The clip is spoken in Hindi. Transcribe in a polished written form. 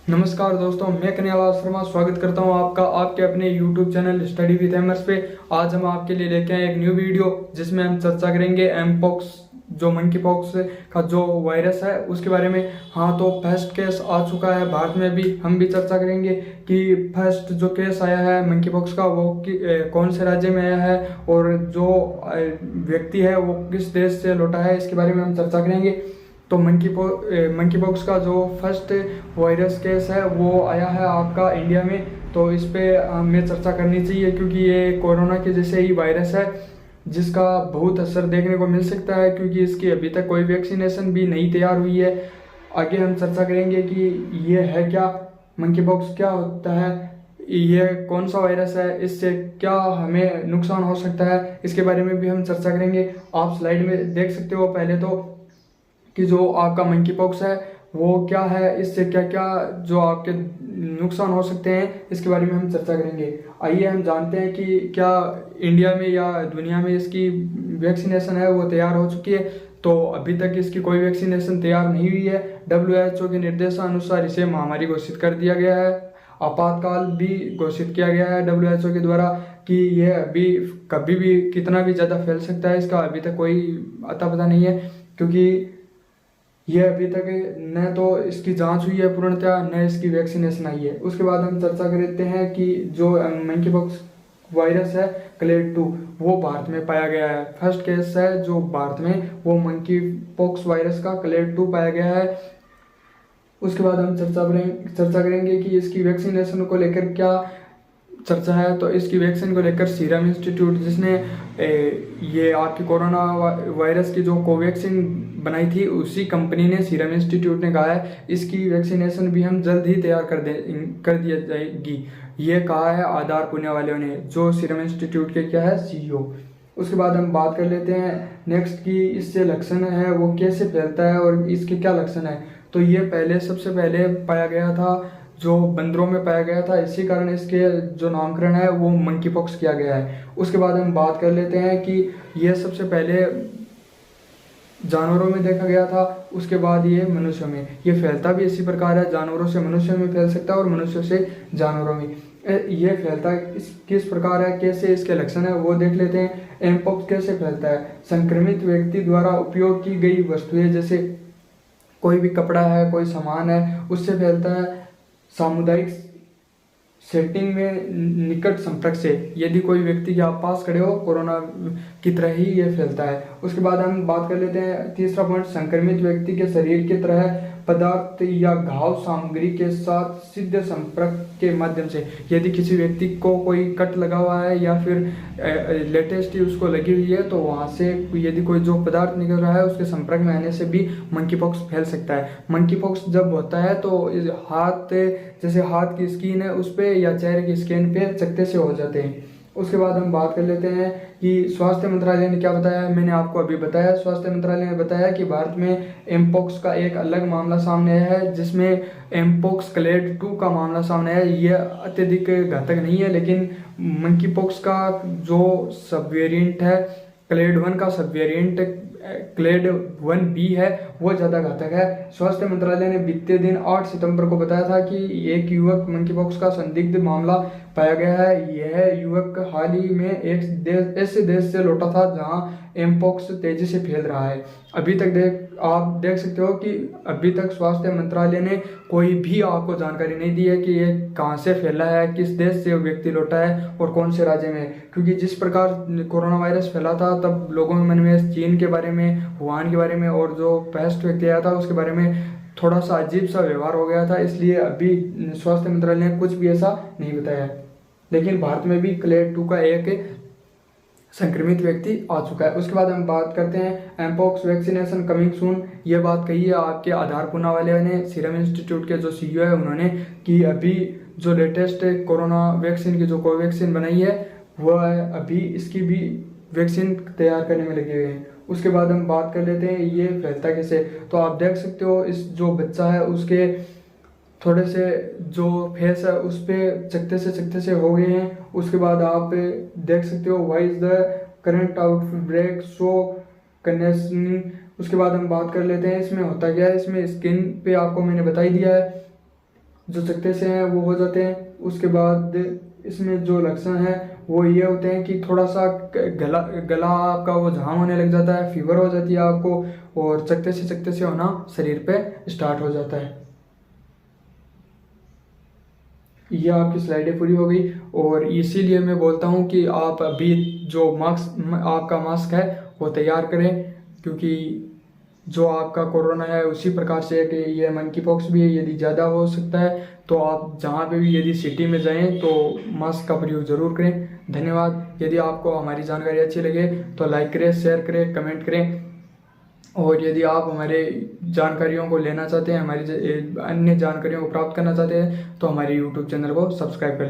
नमस्कार दोस्तों, मैं कन्हैयालाल शर्मा स्वागत करता हूं आपका आपके अपने YouTube चैनल स्टडी विद एमर्स पे। आज हम आपके लिए लेके आए एक न्यू वीडियो जिसमें हम चर्चा करेंगे एम पॉक्स, जो मंकी पॉक्स का जो वायरस है उसके बारे में। हाँ, तो फर्स्ट केस आ चुका है भारत में भी। हम भी चर्चा करेंगे कि फर्स्ट जो केस आया है मंकी पॉक्स का वो कौन से राज्य में आया है और जो व्यक्ति है वो किस देश से लौटा है, इसके बारे में हम चर्चा करेंगे। तो मंकी पॉक्स का जो फर्स्ट वायरस केस है वो आया है आपका इंडिया में। तो इस पे हमें चर्चा करनी चाहिए क्योंकि ये कोरोना के जैसे ही वायरस है जिसका बहुत असर देखने को मिल सकता है, क्योंकि इसकी अभी तक कोई वैक्सीनेशन भी नहीं तैयार हुई है। आगे हम चर्चा करेंगे कि ये है क्या, मंकी पॉक्स क्या होता है, ये कौन सा वायरस है, इससे क्या हमें नुकसान हो सकता है, इसके बारे में भी हम चर्चा करेंगे। आप स्लाइड में देख सकते हो पहले तो कि जो आपका मंकी पॉक्स है वो क्या है, इससे क्या क्या जो आपके नुकसान हो सकते हैं, इसके बारे में हम चर्चा करेंगे। आइए हम जानते हैं कि क्या इंडिया में या दुनिया में इसकी वैक्सीनेशन है वो तैयार हो चुकी है। तो अभी तक इसकी कोई वैक्सीनेशन तैयार नहीं हुई है। WHO के निर्देशानुसार इसे महामारी घोषित कर दिया गया है। आपातकाल भी घोषित किया गया है WHO के द्वारा कि यह अभी कभी भी कितना भी ज़्यादा फैल सकता है, इसका अभी तक कोई अता पता नहीं है, क्योंकि ये अभी तक न तो इसकी जांच हुई है पूर्णतः, न इसकी वैक्सीनेशन आई है। उसके बाद हम चर्चा करते हैं कि जो मंकी पॉक्स वायरस है क्लेड 2 वो भारत में पाया गया है। फर्स्ट केस है जो भारत में वो मंकी पॉक्स वायरस का क्लेड 2 पाया गया है। उसके बाद हम चर्चा करेंगे कि इसकी वैक्सीनेशन को लेकर क्या चर्चा है। तो इसकी वैक्सीन को लेकर सीरम इंस्टीट्यूट, जिसने ये आपकी कोरोना वायरस की जो कोवैक्सीन बनाई थी, उसी कंपनी ने, सीरम इंस्टीट्यूट ने कहा है इसकी वैक्सीनेशन भी हम जल्द ही तैयार कर दिया जाएगी। ये कहा है आधार पुणे वालों ने, जो सीरम इंस्टीट्यूट के क्या है CEO। उसके बाद हम बात कर लेते हैं नेक्स्ट की इससे लक्षण है वो कैसे फैलता है और इसके क्या लक्षण है। तो ये सबसे पहले पाया गया था जो बंदरों में पाया गया था, इसी कारण इसके जो नामकरण है वो मंकी पॉक्स किया गया है। उसके बाद हम बात कर लेते हैं कि यह सबसे पहले जानवरों में देखा गया था, उसके बाद ये मनुष्यों में। ये फैलता भी इसी प्रकार है, जानवरों से मनुष्यों में फैल सकता है और मनुष्यों से जानवरों में। ये फैलता किस प्रकार है, कैसे इसके लक्षण है वो देख लेते हैं। एमपॉक्स कैसे फैलता है, संक्रमित व्यक्ति द्वारा उपयोग की गई वस्तुएं, जैसे कोई भी कपड़ा है, कोई सामान है, उससे फैलता है। सामुदायिक सेटिंग में निकट संपर्क से, यदि कोई व्यक्ति के आप पास खड़े हो, कोरोना की तरह ही ये फैलता है। उसके बाद हम बात कर लेते हैं तीसरा पॉइंट, संक्रमित व्यक्ति के शरीर की तरह पदार्थ या घाव सामग्री के साथ सीधे संपर्क के माध्यम से। यदि किसी व्यक्ति को कोई कट लगा हुआ है या फिर लेटेस्ट ही उसको लगी हुई है, तो वहाँ से यदि कोई जो पदार्थ निकल रहा है उसके संपर्क में आने से भी मंकी पॉक्स फैल सकता है। मंकी पॉक्स जब होता है तो हाथ, जैसे हाथ की स्किन है उस पर या चेहरे की स्किन पे चकत्ते से हो जाते हैं। उसके बाद हम बात कर लेते हैं कि स्वास्थ्य मंत्रालय ने क्या बताया। मैंने आपको अभी बताया, स्वास्थ्य मंत्रालय ने बताया कि भारत में एमपॉक्स का एक अलग मामला सामने आया है, जिसमें एमपॉक्स क्लेड 2 का मामला सामने आया है। यह अत्यधिक घातक नहीं है, लेकिन मंकी पॉक्स का जो सब वेरिएंट है, क्लेड 1 का सब वेरिएंट क्लेड 1B है, वो ज़्यादा घातक है। स्वास्थ्य मंत्रालय ने बीते दिन 8 सितंबर को बताया था कि एक युवक मंकी पॉक्स का संदिग्ध मामला पाया गया है। यह युवक हाल ही में एक ऐसे देश से लौटा था जहां एमपॉक्स तेजी से फैल रहा है। अभी तक आप देख सकते हो कि अभी तक स्वास्थ्य मंत्रालय ने कोई भी आपको जानकारी नहीं दी है कि ये कहाँ से फैला है, किस देश से व्यक्ति लौटा है और कौन से राज्य में। क्योंकि जिस प्रकार कोरोना वायरस फैला था तब लोगों के मन में चीन के बारे में, वुहान के बारे में और जो फर्स्ट व्यक्ति आया था उसके बारे में थोड़ा सा अजीब सा व्यवहार हो गया था, इसलिए अभी स्वास्थ्य मंत्रालय ने कुछ भी ऐसा नहीं बताया। लेकिन भारत में भी क्लेड 2 का एक संक्रमित व्यक्ति आ चुका है। उसके बाद हम बात करते हैं एमपॉक्स वैक्सीनेशन कमिंग सून। ये बात कही है आपके आधार पुणे वाले ने, सीरम इंस्टीट्यूट के जो CEO है उन्होंने, कि अभी जो लेटेस्ट कोरोना वैक्सीन की जो कोवैक्सीन बनाई है वह अभी इसकी भी वैक्सीन तैयार करने में लगे हुए हैं। उसके बाद हम बात कर लेते हैं ये फैलता कैसे। तो आप देख सकते हो इस जो बच्चा है उसके थोड़े से जो फेस है उस पर चकत्ते से हो गए हैं। उसके बाद आप देख सकते हो why is the current outbreak so condensing. उसके बाद हम बात कर लेते हैं इसमें होता क्या है। इसमें स्किन पे आपको मैंने बता ही दिया है, जो चकते से हैं वो हो जाते हैं। उसके बाद इसमें जो लक्षण है वो ये होते हैं कि थोड़ा सा गला गला आपका वो झाम होने लग जाता है, फीवर हो जाती है आपको, और चकते से होना शरीर पे स्टार्ट हो जाता है। ये आपकी स्लाइडें पूरी हो गई, और इसीलिए मैं बोलता हूँ कि आप अभी जो मास्क आपका मास्क है वो तैयार करें, क्योंकि जो आपका कोरोना है उसी प्रकार से है कि ये मंकी पॉक्स भी है। यदि ज़्यादा हो सकता है तो आप जहाँ पे भी यदि सिटी में जाएं तो मास्क का प्रयोग जरूर करें। धन्यवाद। यदि आपको हमारी जानकारी अच्छी लगे तो लाइक करें, शेयर करें, कमेंट करें, और यदि आप हमारे जानकारियों को लेना चाहते हैं, हमारी अन्य जानकारियों को प्राप्त करना चाहते हैं तो हमारे यूट्यूब चैनल को सब्सक्राइब कर लें।